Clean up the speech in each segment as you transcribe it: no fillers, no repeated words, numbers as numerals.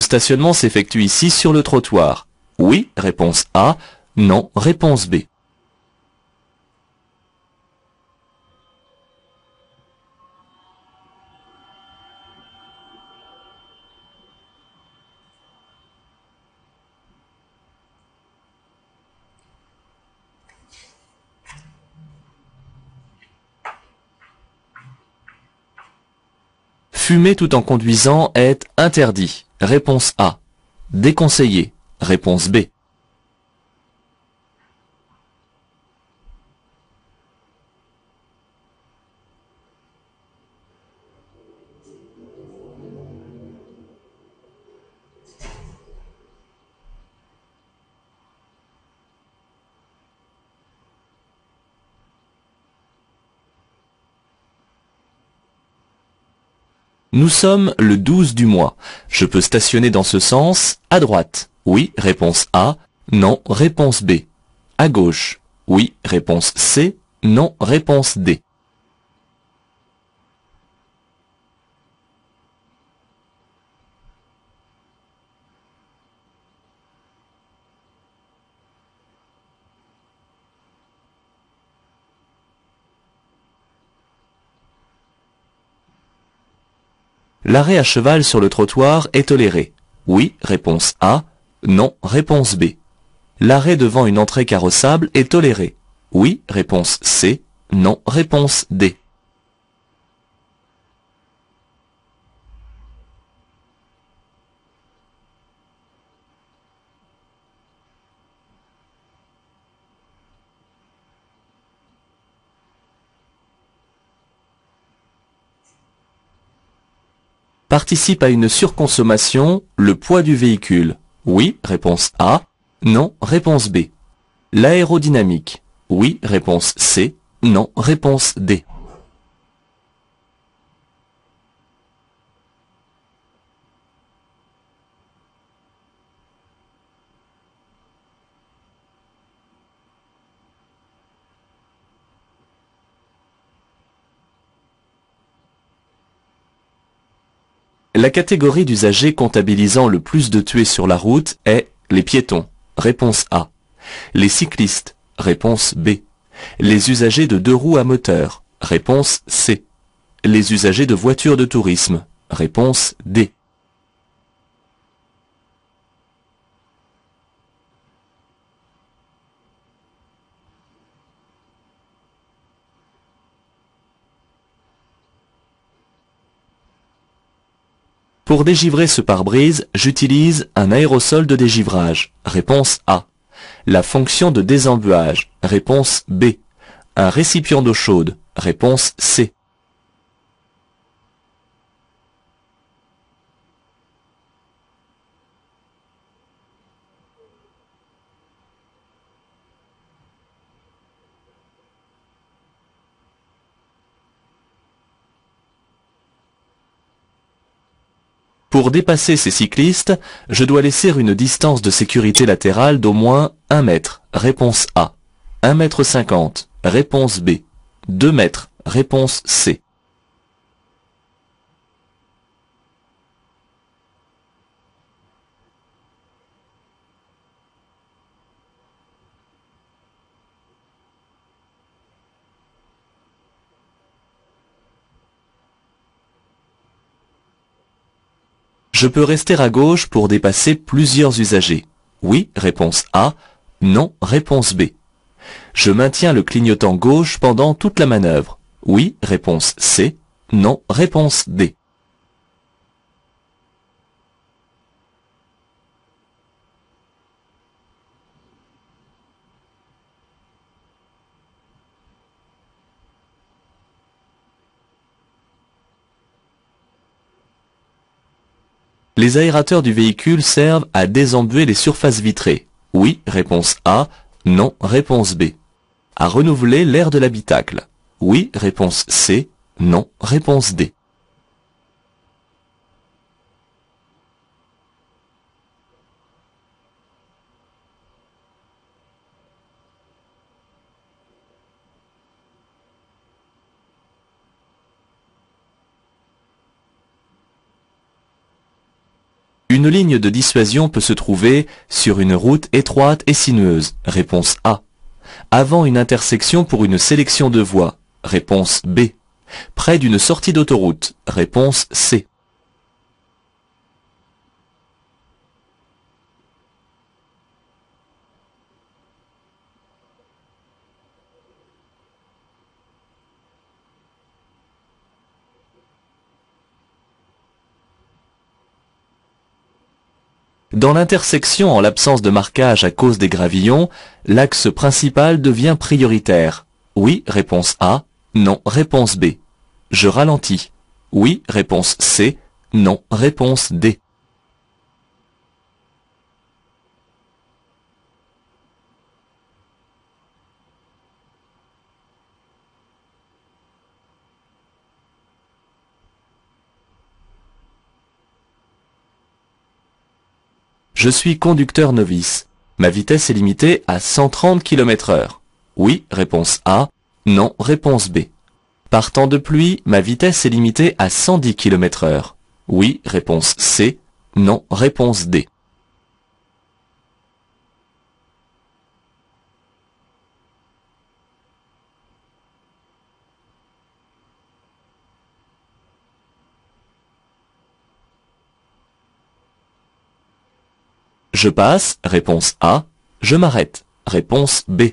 stationnement s'effectue ici sur le trottoir. Oui, réponse A. Non, réponse B. Fumer tout en conduisant est interdit. Réponse A. Déconseillé. Réponse B. Nous sommes le 12 du mois. Je peux stationner dans ce sens, à droite. Oui, réponse A. Non, réponse B. À gauche. Oui, réponse C. Non, réponse D. L'arrêt à cheval sur le trottoir est toléré. Oui, réponse A. Non, réponse B. L'arrêt devant une entrée carrossable est toléré. Oui, réponse C. Non, réponse D. Participe à une surconsommation, le poids du véhicule. Oui, réponse A. Non, réponse B. L'aérodynamique. Oui, réponse C. Non, réponse D. La catégorie d'usagers comptabilisant le plus de tués sur la route est les piétons. Réponse A. Les cyclistes. Réponse B. Les usagers de deux roues à moteur. Réponse C. Les usagers de voitures de tourisme. Réponse D. Pour dégivrer ce pare-brise, j'utilise un aérosol de dégivrage. Réponse A. La fonction de désembuage. Réponse B. Un récipient d'eau chaude. Réponse C. Pour dépasser ces cyclistes, je dois laisser une distance de sécurité latérale d'au moins 1 mètre. Réponse A. 1,50 m. Réponse B. 2 mètres. Réponse C. Je peux rester à gauche pour dépasser plusieurs usagers. Oui, réponse A. Non, réponse B. Je maintiens le clignotant gauche pendant toute la manœuvre. Oui, réponse C. Non, réponse D. Les aérateurs du véhicule servent à désembuer les surfaces vitrées. Oui, réponse A. Non, réponse B. À renouveler l'air de l'habitacle. Oui, réponse C. Non, réponse D. Une ligne de dissuasion peut se trouver sur une route étroite et sinueuse. Réponse A. Avant une intersection pour une sélection de voies. Réponse B. Près d'une sortie d'autoroute. Réponse C. Dans l'intersection en l'absence de marquage à cause des gravillons, l'axe principal devient prioritaire. Oui, réponse A. Non, réponse B. Je ralentis. Oui, réponse C. Non, réponse D. Je suis conducteur novice. Ma vitesse est limitée à 130 km/h. Oui, réponse A. Non, réponse B. Par temps de pluie, ma vitesse est limitée à 110 km/h. Oui, réponse C. Non, réponse D. Je passe, réponse A. Je m'arrête, réponse B.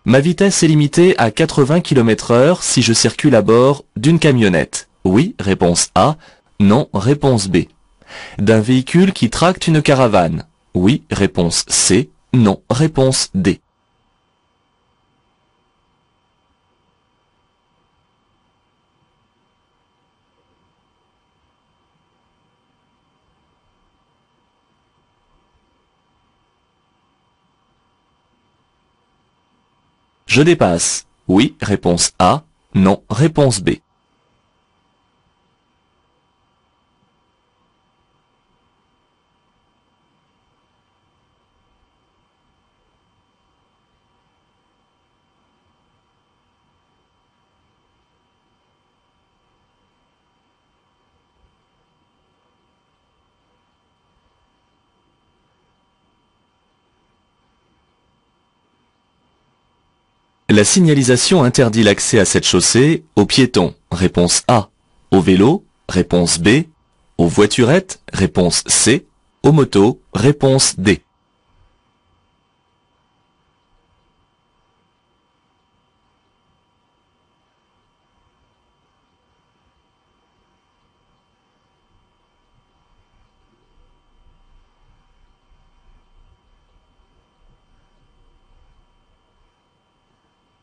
Ma vitesse est limitée à 80 km/h si je circule à bord d'une camionnette. Oui, réponse A. Non, réponse B. D'un véhicule qui tracte une caravane. Oui, réponse C. Non, réponse D. Je dépasse. Oui, réponse A. Non, réponse B. La signalisation interdit l'accès à cette chaussée aux piétons. Réponse A. Aux vélos. Réponse B. Aux voiturettes. Réponse C. Aux motos. Réponse D.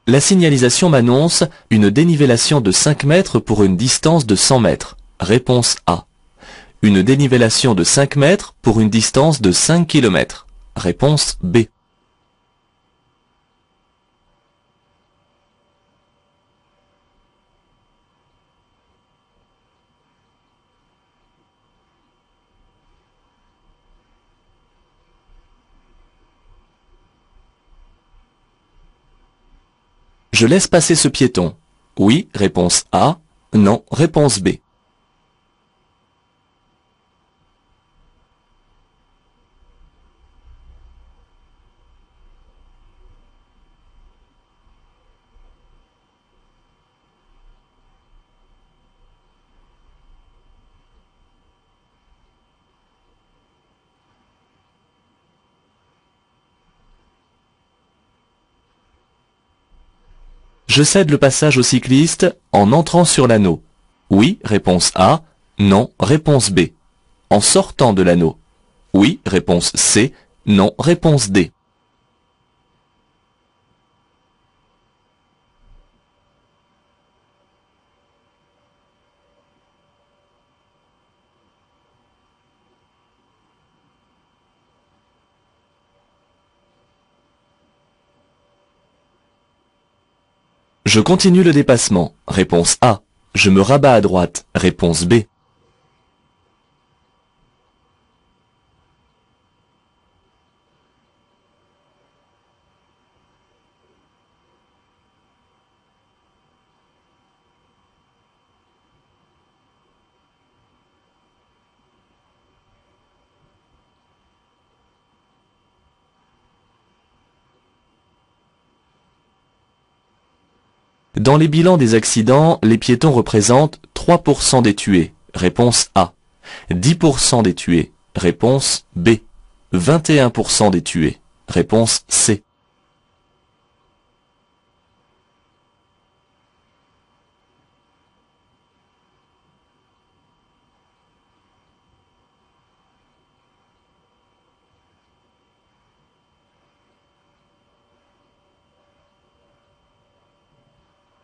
La signalisation m'annonce une dénivellation de 5 mètres pour une distance de 100 mètres. Réponse A. Une dénivellation de 5 mètres pour une distance de 5 km. Réponse B. Je laisse passer ce piéton. Oui, réponse A. Non, réponse B. Je cède le passage au cycliste en entrant sur l'anneau. Oui, réponse A. Non, réponse B. En sortant de l'anneau. Oui, réponse C. Non, réponse D. Je continue le dépassement. Réponse A. Je me rabats à droite. Réponse B. Dans les bilans des accidents, les piétons représentent 3% des tués. Réponse A. 10% des tués. Réponse B. 21% des tués. Réponse C.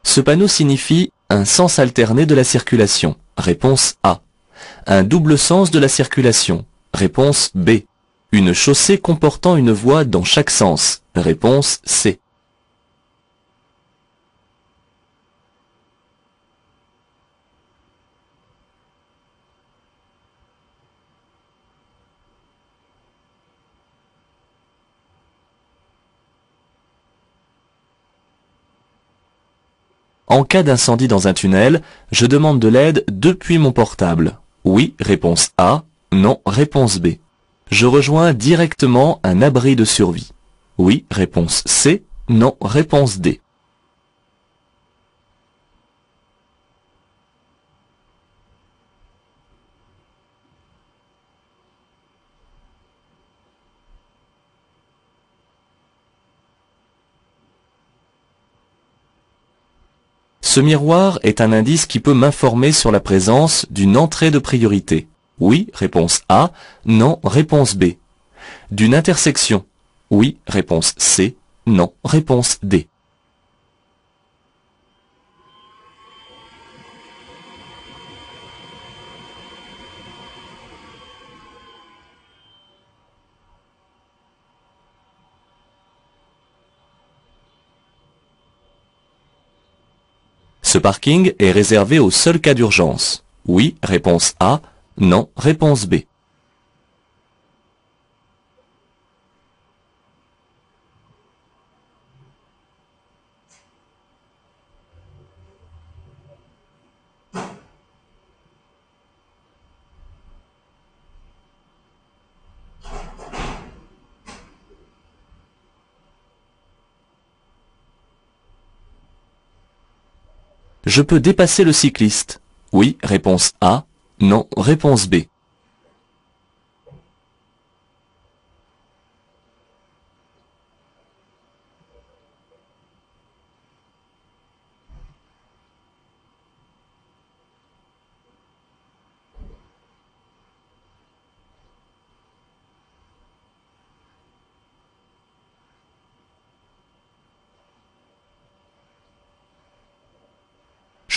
Ce panneau signifie un sens alterné de la circulation. Réponse A. Un double sens de la circulation. Réponse B. Une chaussée comportant une voie dans chaque sens. Réponse C. En cas d'incendie dans un tunnel, je demande de l'aide depuis mon portable. Oui, réponse A. Non, réponse B. Je rejoins directement un abri de survie. Oui, réponse C. Non, réponse D. Ce miroir est un indice qui peut m'informer sur la présence d'une entrée de priorité. Oui, réponse A. Non, réponse B. D'une intersection. Oui, réponse C. Non, réponse D. Ce parking est réservé au seul cas d'urgence. Oui, réponse A. Non, réponse B. Je peux dépasser le cycliste. Oui, réponse A. Non, réponse B.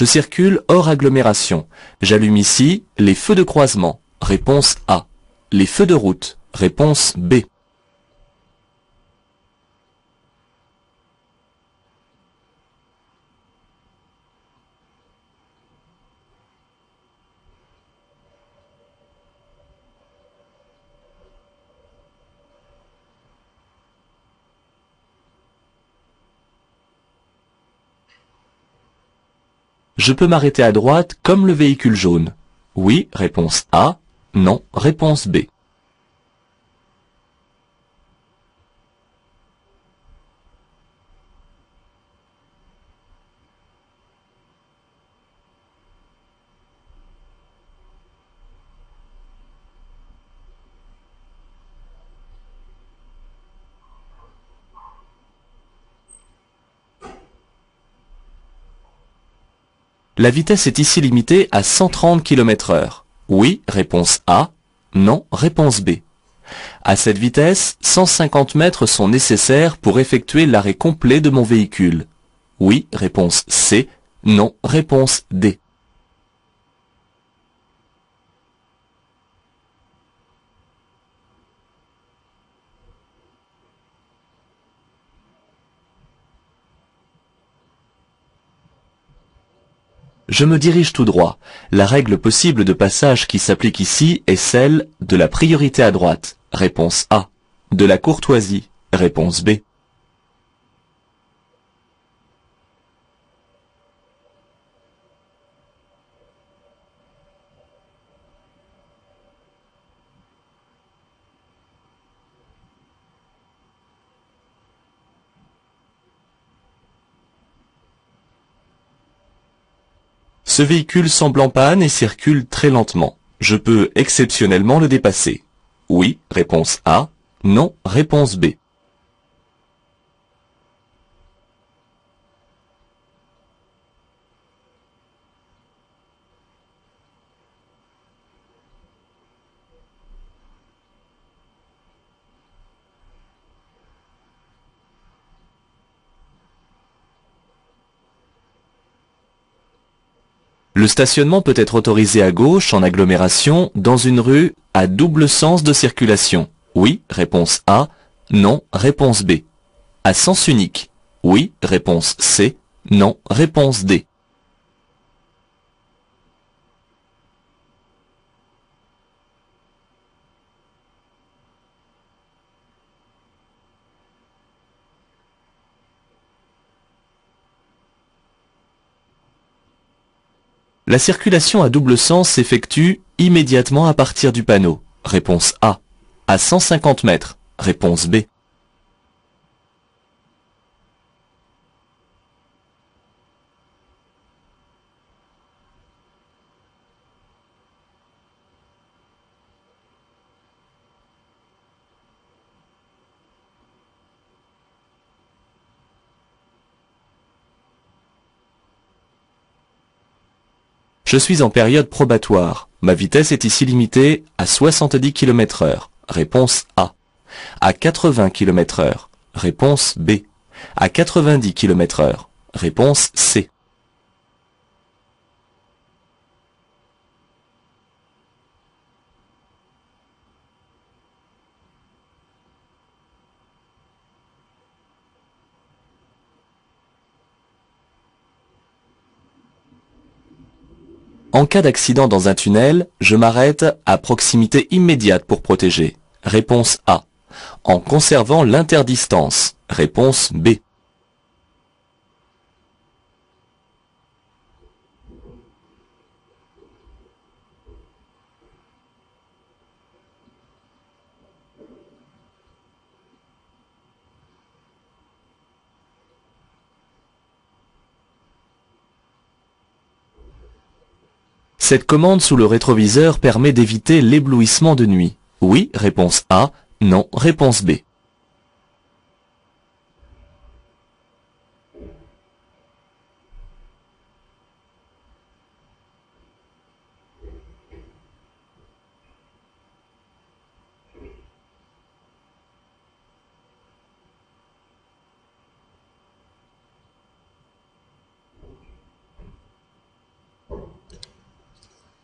Je circule hors agglomération. J'allume ici les feux de croisement. Réponse A. Les feux de route. Réponse B. Je peux m'arrêter à droite comme le véhicule jaune. Oui, réponse A. Non, réponse B. La vitesse est ici limitée à 130 km/h. Oui, réponse A. Non, réponse B. À cette vitesse, 150 mètres sont nécessaires pour effectuer l'arrêt complet de mon véhicule. Oui, réponse C. Non, réponse D. Je me dirige tout droit. La règle possible de passage qui s'applique ici est celle de la priorité à droite. Réponse A. De la courtoisie. Réponse B. Ce véhicule semble en panne et circule très lentement. Je peux exceptionnellement le dépasser. Oui, réponse A. Non, réponse B. Le stationnement peut être autorisé à gauche en agglomération dans une rue à double sens de circulation. Oui, réponse A. Non, réponse B. À sens unique. Oui, réponse C. Non, réponse D. La circulation à double sens s'effectue immédiatement à partir du panneau. Réponse A. À 150 mètres. Réponse B. Je suis en période probatoire. Ma vitesse est ici limitée à 70 km/h. Réponse A. À 80 km/h. Réponse B. À 90 km/h. Réponse C. En cas d'accident dans un tunnel, je m'arrête à proximité immédiate pour protéger. Réponse A. En conservant l'interdistance. Réponse B. Cette commande sous le rétroviseur permet d'éviter l'éblouissement de nuit. Oui, réponse A. Non, réponse B.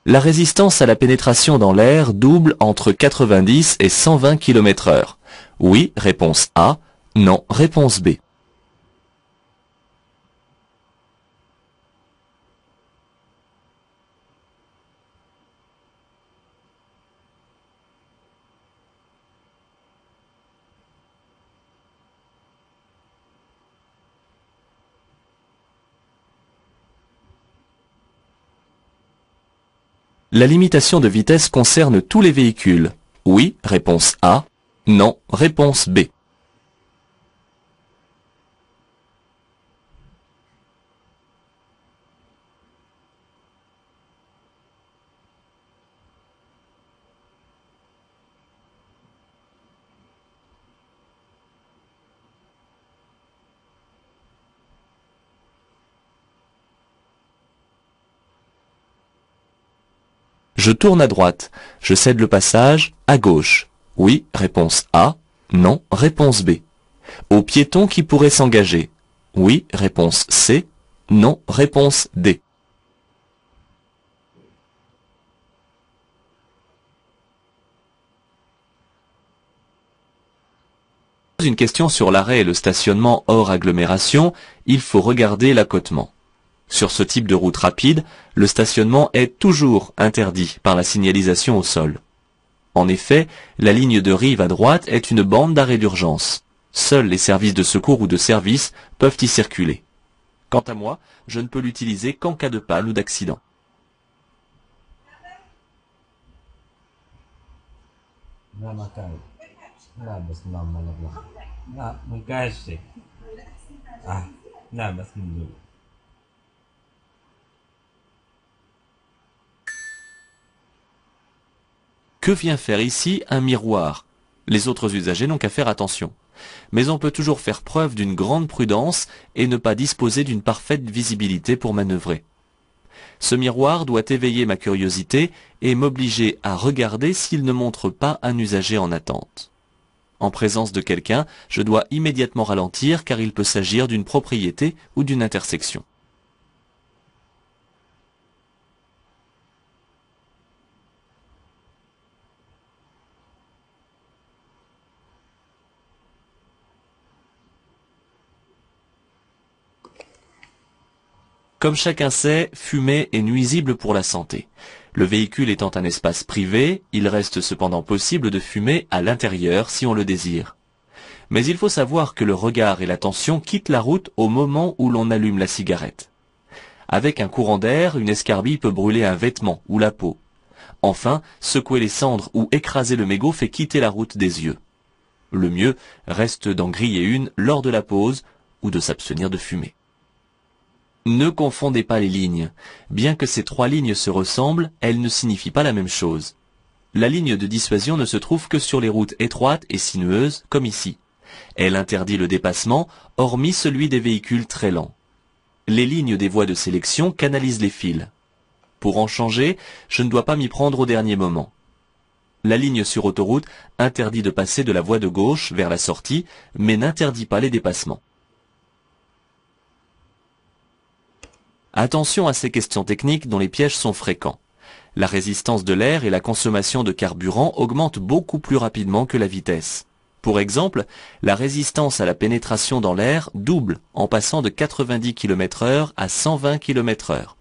La résistance à la pénétration dans l'air double entre 90 et 120 km/h. Oui, réponse A. Non, réponse B. La limitation de vitesse concerne tous les véhicules. Oui, réponse A. Non, réponse B. Je tourne à droite. Je cède le passage à gauche. Oui, réponse A. Non, réponse B. Aux piétons qui pourraient s'engager. Oui, réponse C. Non, réponse D. Une question sur l'arrêt et le stationnement hors agglomération, il faut regarder l'accotement. Sur ce type de route rapide, le stationnement est toujours interdit par la signalisation au sol. En effet, la ligne de rive à droite est une bande d'arrêt d'urgence. Seuls les services de secours ou de service peuvent y circuler. Quant à moi, je ne peux l'utiliser qu'en cas de panne ou d'accident. Que vient faire ici un miroir? Les autres usagers n'ont qu'à faire attention. Mais on peut toujours faire preuve d'une grande prudence et ne pas disposer d'une parfaite visibilité pour manœuvrer. Ce miroir doit éveiller ma curiosité et m'obliger à regarder s'il ne montre pas un usager en attente. En présence de quelqu'un, je dois immédiatement ralentir car il peut s'agir d'une propriété ou d'une intersection. Comme chacun sait, fumer est nuisible pour la santé. Le véhicule étant un espace privé, il reste cependant possible de fumer à l'intérieur si on le désire. Mais il faut savoir que le regard et l'attention quittent la route au moment où l'on allume la cigarette. Avec un courant d'air, une escarbille peut brûler un vêtement ou la peau. Enfin, secouer les cendres ou écraser le mégot fait quitter la route des yeux. Le mieux reste d'en griller une lors de la pause ou de s'abstenir de fumer. Ne confondez pas les lignes. Bien que ces trois lignes se ressemblent, elles ne signifient pas la même chose. La ligne de dissuasion ne se trouve que sur les routes étroites et sinueuses, comme ici. Elle interdit le dépassement, hormis celui des véhicules très lents. Les lignes des voies de sélection canalisent les fils. Pour en changer, je ne dois pas m'y prendre au dernier moment. La ligne sur autoroute interdit de passer de la voie de gauche vers la sortie, mais n'interdit pas les dépassements. Attention à ces questions techniques dont les pièges sont fréquents. La résistance de l'air et la consommation de carburant augmentent beaucoup plus rapidement que la vitesse. Pour exemple, la résistance à la pénétration dans l'air double en passant de 90 km/h à 120 km/h.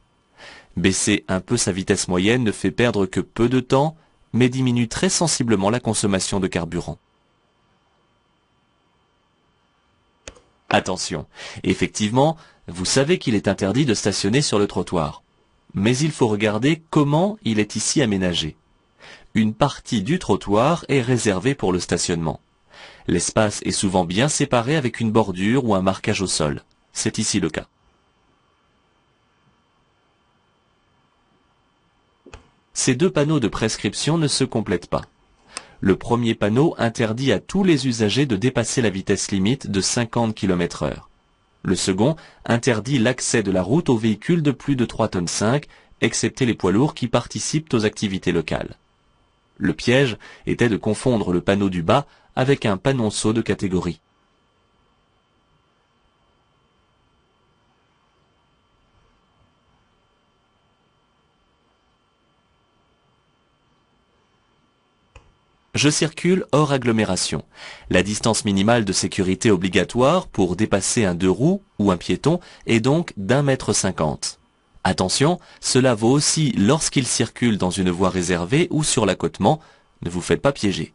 Baisser un peu sa vitesse moyenne ne fait perdre que peu de temps, mais diminue très sensiblement la consommation de carburant. Attention, effectivement, vous savez qu'il est interdit de stationner sur le trottoir. Mais il faut regarder comment il est ici aménagé. Une partie du trottoir est réservée pour le stationnement. L'espace est souvent bien séparé avec une bordure ou un marquage au sol. C'est ici le cas. Ces deux panneaux de prescription ne se complètent pas. Le premier panneau interdit à tous les usagers de dépasser la vitesse limite de 50 km/h. Le second interdit l'accès de la route aux véhicules de plus de 3,5 tonnes, excepté les poids lourds qui participent aux activités locales. Le piège était de confondre le panneau du bas avec un panonceau de catégorie. Je circule hors agglomération. La distance minimale de sécurité obligatoire pour dépasser un deux roues ou un piéton est donc d'1,50 m. Attention, cela vaut aussi lorsqu'il circule dans une voie réservée ou sur l'accotement. Ne vous faites pas piéger.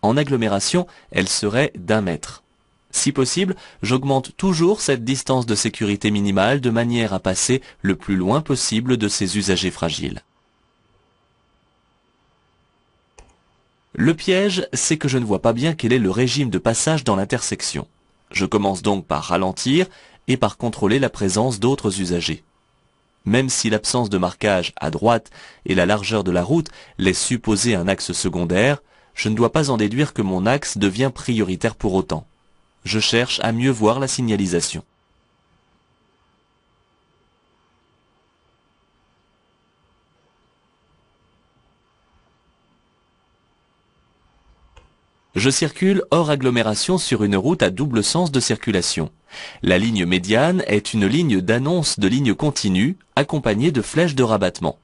En agglomération, elle serait d'1 mètre. Si possible, j'augmente toujours cette distance de sécurité minimale de manière à passer le plus loin possible de ces usagers fragiles. Le piège, c'est que je ne vois pas bien quel est le régime de passage dans l'intersection. Je commence donc par ralentir et par contrôler la présence d'autres usagers. Même si l'absence de marquage à droite et la largeur de la route laissent supposer un axe secondaire, je ne dois pas en déduire que mon axe devient prioritaire pour autant. Je cherche à mieux voir la signalisation. Je circule hors agglomération sur une route à double sens de circulation. La ligne médiane est une ligne d'annonce de ligne continue accompagnée de flèches de rabattement.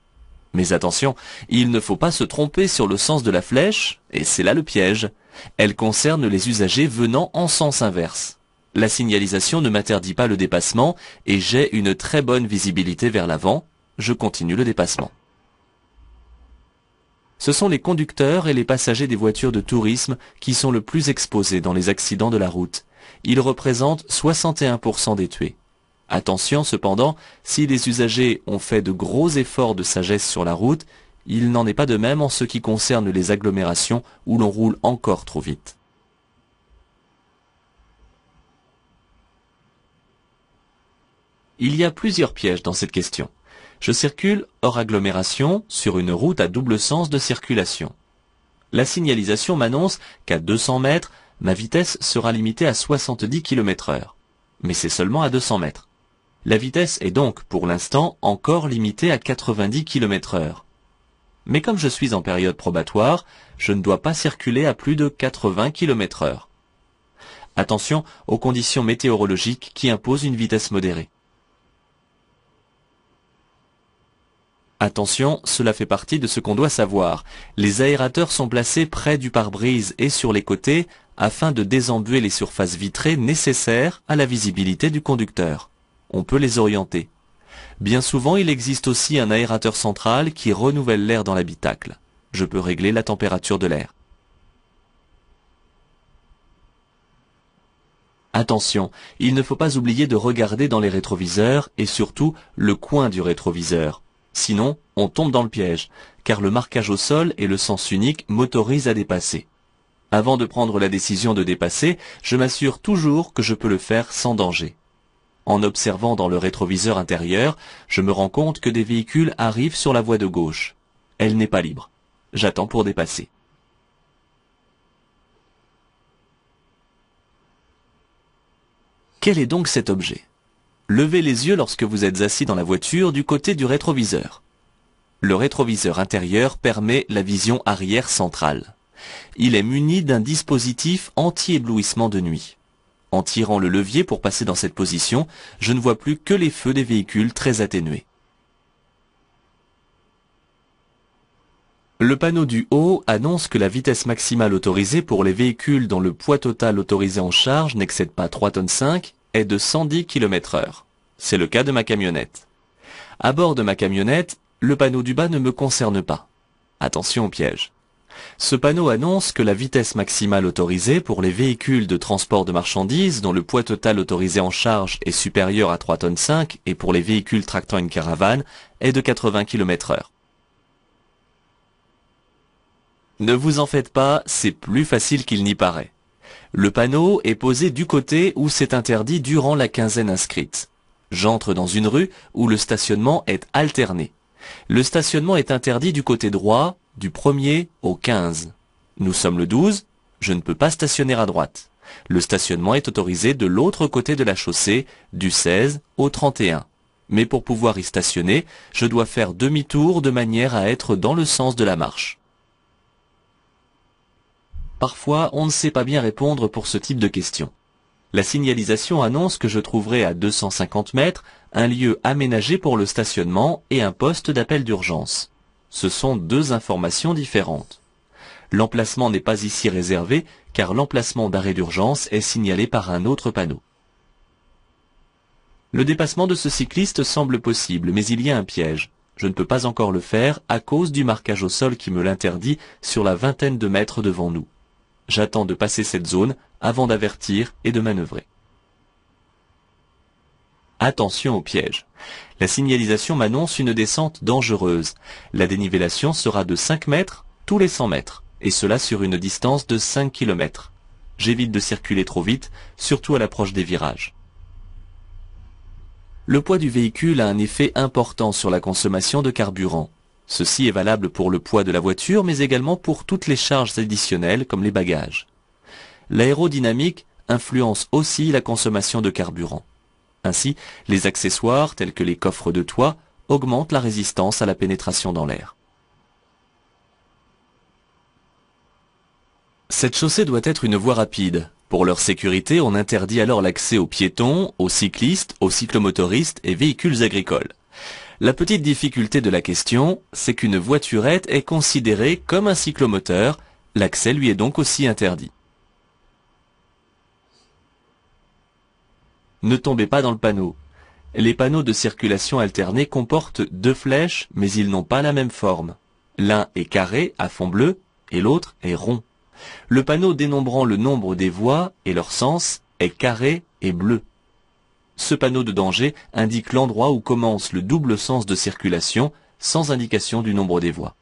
Mais attention, il ne faut pas se tromper sur le sens de la flèche, et c'est là le piège. Elle concerne les usagers venant en sens inverse. La signalisation ne m'interdit pas le dépassement et j'ai une très bonne visibilité vers l'avant. Je continue le dépassement. Ce sont les conducteurs et les passagers des voitures de tourisme qui sont le plus exposés dans les accidents de la route. Ils représentent 61% des tués. Attention cependant, si les usagers ont fait de gros efforts de sagesse sur la route, il n'en est pas de même en ce qui concerne les agglomérations où l'on roule encore trop vite. Il y a plusieurs pièges dans cette question. Je circule hors agglomération sur une route à double sens de circulation. La signalisation m'annonce qu'à 200 mètres, ma vitesse sera limitée à 70 km/h. Mais c'est seulement à 200 mètres. La vitesse est donc, pour l'instant, encore limitée à 90 km/h. Mais comme je suis en période probatoire, je ne dois pas circuler à plus de 80 km/h. Attention aux conditions météorologiques qui imposent une vitesse modérée. Attention, cela fait partie de ce qu'on doit savoir. Les aérateurs sont placés près du pare-brise et sur les côtés afin de désembuer les surfaces vitrées nécessaires à la visibilité du conducteur. On peut les orienter. Bien souvent, il existe aussi un aérateur central qui renouvelle l'air dans l'habitacle. Je peux régler la température de l'air. Attention, il ne faut pas oublier de regarder dans les rétroviseurs et surtout le coin du rétroviseur. Sinon, on tombe dans le piège, car le marquage au sol et le sens unique m'autorisent à dépasser. Avant de prendre la décision de dépasser, je m'assure toujours que je peux le faire sans danger. En observant dans le rétroviseur intérieur, je me rends compte que des véhicules arrivent sur la voie de gauche. Elle n'est pas libre. J'attends pour dépasser. Quel est donc cet objet ? Levez les yeux lorsque vous êtes assis dans la voiture du côté du rétroviseur. Le rétroviseur intérieur permet la vision arrière centrale. Il est muni d'un dispositif anti-éblouissement de nuit. En tirant le levier pour passer dans cette position, je ne vois plus que les feux des véhicules très atténués. Le panneau du haut annonce que la vitesse maximale autorisée pour les véhicules dont le poids total autorisé en charge n'excède pas 3,5 tonnes est de 110 km/h. C'est le cas de ma camionnette. À bord de ma camionnette, le panneau du bas ne me concerne pas. Attention au piège. Ce panneau annonce que la vitesse maximale autorisée pour les véhicules de transport de marchandises dont le poids total autorisé en charge est supérieur à 3,5 tonnes et pour les véhicules tractant une caravane est de 80 km/h. Ne vous en faites pas, c'est plus facile qu'il n'y paraît. Le panneau est posé du côté où c'est interdit durant la quinzaine inscrite. J'entre dans une rue où le stationnement est alterné. Le stationnement est interdit du côté droit, du 1er au 15. Nous sommes le 12, je ne peux pas stationner à droite. Le stationnement est autorisé de l'autre côté de la chaussée, du 16 au 31. Mais pour pouvoir y stationner, je dois faire demi-tour de manière à être dans le sens de la marche. Parfois, on ne sait pas bien répondre pour ce type de questions. La signalisation annonce que je trouverai à 250 mètres un lieu aménagé pour le stationnement et un poste d'appel d'urgence. Ce sont deux informations différentes. L'emplacement n'est pas ici réservé car l'emplacement d'arrêt d'urgence est signalé par un autre panneau. Le dépassement de ce cycliste semble possible, mais il y a un piège. Je ne peux pas encore le faire à cause du marquage au sol qui me l'interdit sur la vingtaine de mètres devant nous. J'attends de passer cette zone avant d'avertir et de manœuvrer. Attention au piège. La signalisation m'annonce une descente dangereuse. La dénivellation sera de 5 mètres tous les 100 mètres, et cela sur une distance de 5 km. J'évite de circuler trop vite, surtout à l'approche des virages. Le poids du véhicule a un effet important sur la consommation de carburant. Ceci est valable pour le poids de la voiture, mais également pour toutes les charges additionnelles comme les bagages. L'aérodynamique influence aussi la consommation de carburant. Ainsi, les accessoires tels que les coffres de toit augmentent la résistance à la pénétration dans l'air. Cette chaussée doit être une voie rapide. Pour leur sécurité, on interdit alors l'accès aux piétons, aux cyclistes, aux cyclomotoristes et véhicules agricoles. La petite difficulté de la question, c'est qu'une voiturette est considérée comme un cyclomoteur, l'accès lui est donc aussi interdit. Ne tombez pas dans le panneau. Les panneaux de circulation alternée comportent deux flèches, mais ils n'ont pas la même forme. L'un est carré, à fond bleu, et l'autre est rond. Le panneau dénombrant le nombre des voies et leur sens est carré et bleu. Ce panneau de danger indique l'endroit où commence le double sens de circulation, sans indication du nombre des voies.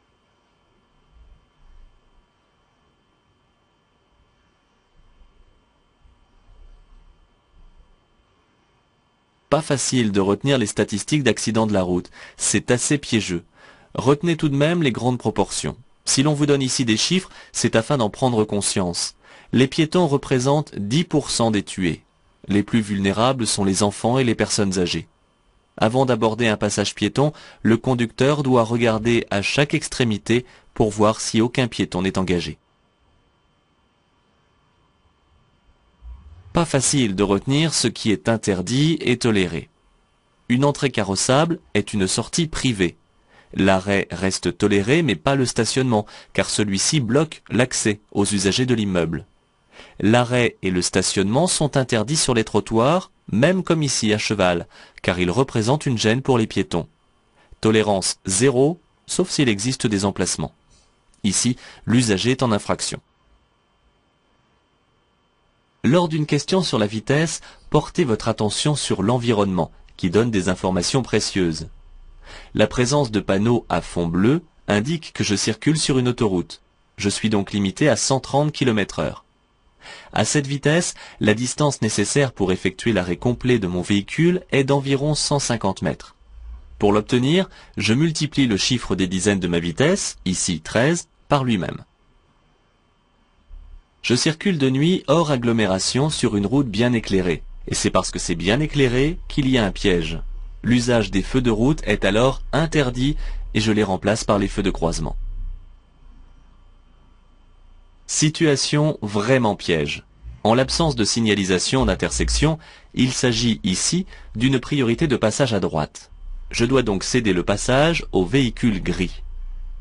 Pas facile de retenir les statistiques d'accidents de la route, c'est assez piégeux. Retenez tout de même les grandes proportions. Si l'on vous donne ici des chiffres, c'est afin d'en prendre conscience. Les piétons représentent 10% des tués. Les plus vulnérables sont les enfants et les personnes âgées. Avant d'aborder un passage piéton, le conducteur doit regarder à chaque extrémité pour voir si aucun piéton n'est engagé. Pas facile de retenir ce qui est interdit et toléré. Une entrée carrossable est une sortie privée. L'arrêt reste toléré mais pas le stationnement, car celui-ci bloque l'accès aux usagers de l'immeuble. L'arrêt et le stationnement sont interdits sur les trottoirs, même comme ici à cheval, car ils représentent une gêne pour les piétons. Tolérance 0, sauf s'il existe des emplacements. Ici, l'usager est en infraction. Lors d'une question sur la vitesse, portez votre attention sur l'environnement, qui donne des informations précieuses. La présence de panneaux à fond bleu indique que je circule sur une autoroute. Je suis donc limité à 130 km/h. À cette vitesse, la distance nécessaire pour effectuer l'arrêt complet de mon véhicule est d'environ 150 mètres. Pour l'obtenir, je multiplie le chiffre des dizaines de ma vitesse, ici 13, par lui-même. Je circule de nuit hors agglomération sur une route bien éclairée, et c'est parce que c'est bien éclairé qu'il y a un piège. L'usage des feux de route est alors interdit et je les remplace par les feux de croisement. Situation vraiment piège. En l'absence de signalisation d'intersection, il s'agit ici d'une priorité de passage à droite. Je dois donc céder le passage au véhicule gris.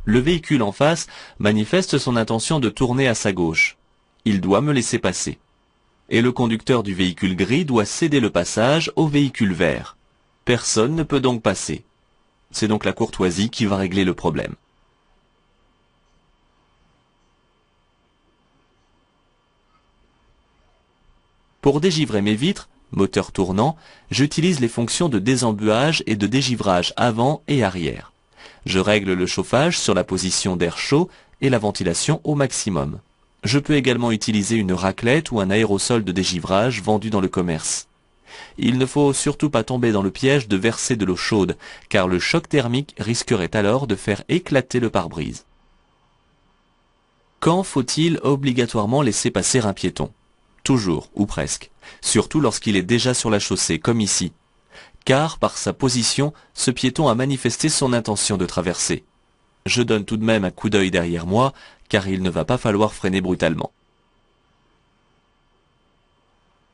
Le véhicule en face manifeste son intention de tourner à sa gauche. Il doit me laisser passer. Et le conducteur du véhicule gris doit céder le passage au véhicule vert. Personne ne peut donc passer. C'est donc la courtoisie qui va régler le problème. Pour dégivrer mes vitres, moteur tournant, j'utilise les fonctions de désembuage et de dégivrage avant et arrière. Je règle le chauffage sur la position d'air chaud et la ventilation au maximum. Je peux également utiliser une raclette ou un aérosol de dégivrage vendu dans le commerce. Il ne faut surtout pas tomber dans le piège de verser de l'eau chaude, car le choc thermique risquerait alors de faire éclater le pare-brise. Quand faut-il obligatoirement laisser passer un piéton? Toujours, ou presque, surtout lorsqu'il est déjà sur la chaussée, comme ici. Car, par sa position, ce piéton a manifesté son intention de traverser. Je donne tout de même un coup d'œil derrière moi, car il ne va pas falloir freiner brutalement.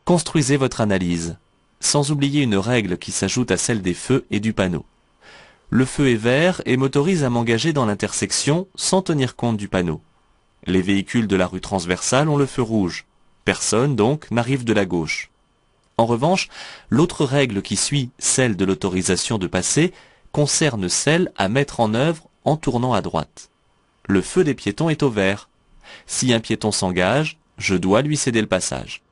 Construisez votre analyse, sans oublier une règle qui s'ajoute à celle des feux et du panneau. Le feu est vert et m'autorise à m'engager dans l'intersection sans tenir compte du panneau. Les véhicules de la rue transversale ont le feu rouge. Personne, donc, n'arrive de la gauche. En revanche, l'autre règle qui suit celle de l'autorisation de passer concerne celle à mettre en œuvre en tournant à droite. Le feu des piétons est au vert. Si un piéton s'engage, je dois lui céder le passage.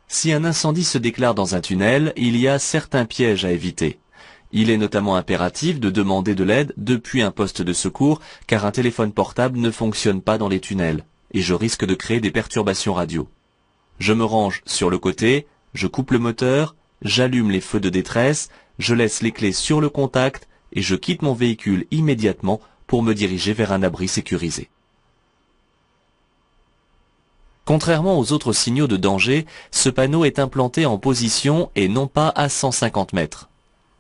Si un incendie se déclare dans un tunnel, il y a certains pièges à éviter. Il est notamment impératif de demander de l'aide depuis un poste de secours, car un téléphone portable ne fonctionne pas dans les tunnels, et je risque de créer des perturbations radio. Je me range sur le côté, je coupe le moteur, j'allume les feux de détresse, je laisse les clés sur le contact, et je quitte mon véhicule immédiatement pour me diriger vers un abri sécurisé. Contrairement aux autres signaux de danger, ce panneau est implanté en position et non pas à 150 mètres.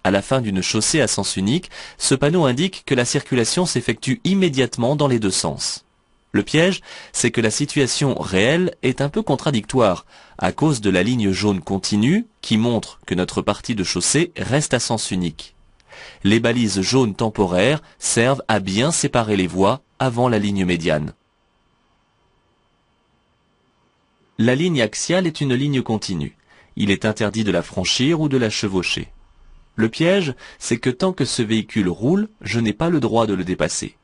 À la fin d'une chaussée à sens unique, ce panneau indique que la circulation s'effectue immédiatement dans les deux sens. Le piège, c'est que la situation réelle est un peu contradictoire, à cause de la ligne jaune continue qui montre que notre partie de chaussée reste à sens unique. Les balises jaunes temporaires servent à bien séparer les voies avant la ligne médiane. La ligne axiale est une ligne continue. Il est interdit de la franchir ou de la chevaucher. Le piège, c'est que tant que ce véhicule roule, je n'ai pas le droit de le dépasser.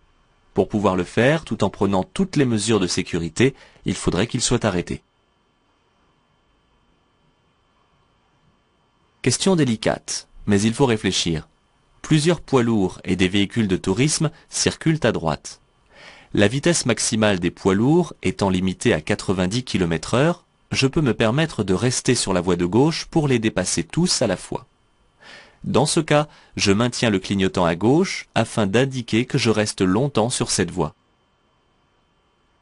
Pour pouvoir le faire, tout en prenant toutes les mesures de sécurité, il faudrait qu'il soit arrêté. Question délicate, mais il faut réfléchir. Plusieurs poids lourds et des véhicules de tourisme circulent à droite. La vitesse maximale des poids lourds étant limitée à 90 km/h, je peux me permettre de rester sur la voie de gauche pour les dépasser tous à la fois. Dans ce cas, je maintiens le clignotant à gauche afin d'indiquer que je reste longtemps sur cette voie.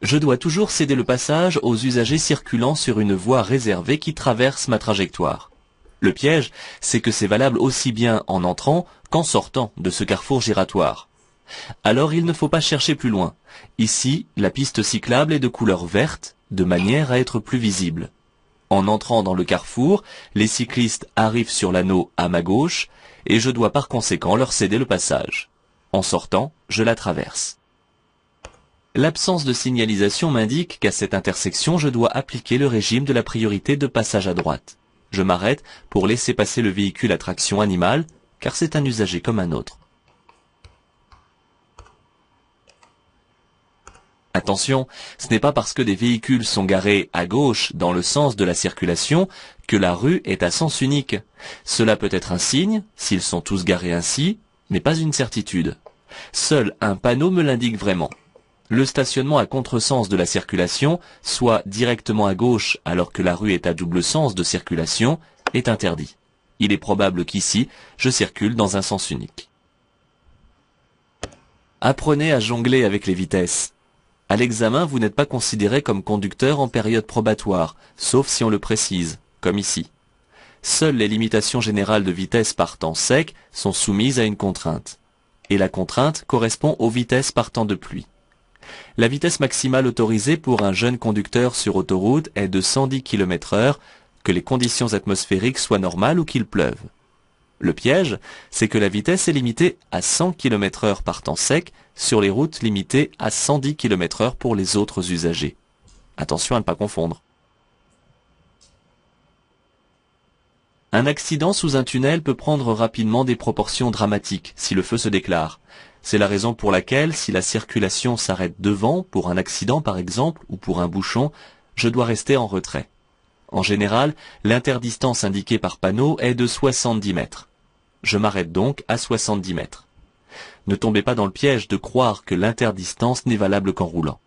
Je dois toujours céder le passage aux usagers circulant sur une voie réservée qui traverse ma trajectoire. Le piège, c'est que c'est valable aussi bien en entrant qu'en sortant de ce carrefour giratoire. Alors il ne faut pas chercher plus loin. Ici, la piste cyclable est de couleur verte, de manière à être plus visible. En entrant dans le carrefour, les cyclistes arrivent sur l'anneau à ma gauche et je dois par conséquent leur céder le passage. En sortant, je la traverse. L'absence de signalisation m'indique qu'à cette intersection, je dois appliquer le régime de la priorité de passage à droite. Je m'arrête pour laisser passer le véhicule à traction animale, car c'est un usager comme un autre. Attention, ce n'est pas parce que des véhicules sont garés à gauche dans le sens de la circulation que la rue est à sens unique. Cela peut être un signe, s'ils sont tous garés ainsi, mais pas une certitude. Seul un panneau me l'indique vraiment. Le stationnement à contresens de la circulation, soit directement à gauche alors que la rue est à double sens de circulation, est interdit. Il est probable qu'ici, je circule dans un sens unique. Apprenez à jongler avec les vitesses. À l'examen, vous n'êtes pas considéré comme conducteur en période probatoire, sauf si on le précise, comme ici. Seules les limitations générales de vitesse par temps sec sont soumises à une contrainte. Et la contrainte correspond aux vitesses par temps de pluie. La vitesse maximale autorisée pour un jeune conducteur sur autoroute est de 110 km/h, que les conditions atmosphériques soient normales ou qu'il pleuve. Le piège, c'est que la vitesse est limitée à 100 km/h par temps sec sur les routes limitées à 110 km/h pour les autres usagers. Attention à ne pas confondre. Un accident sous un tunnel peut prendre rapidement des proportions dramatiques si le feu se déclare. C'est la raison pour laquelle, si la circulation s'arrête devant, pour un accident par exemple, ou pour un bouchon, je dois rester en retrait. En général, l'interdistance indiquée par panneau est de 70 mètres. Je m'arrête donc à 70 mètres. Ne tombez pas dans le piège de croire que l'interdistance n'est valable qu'en roulant.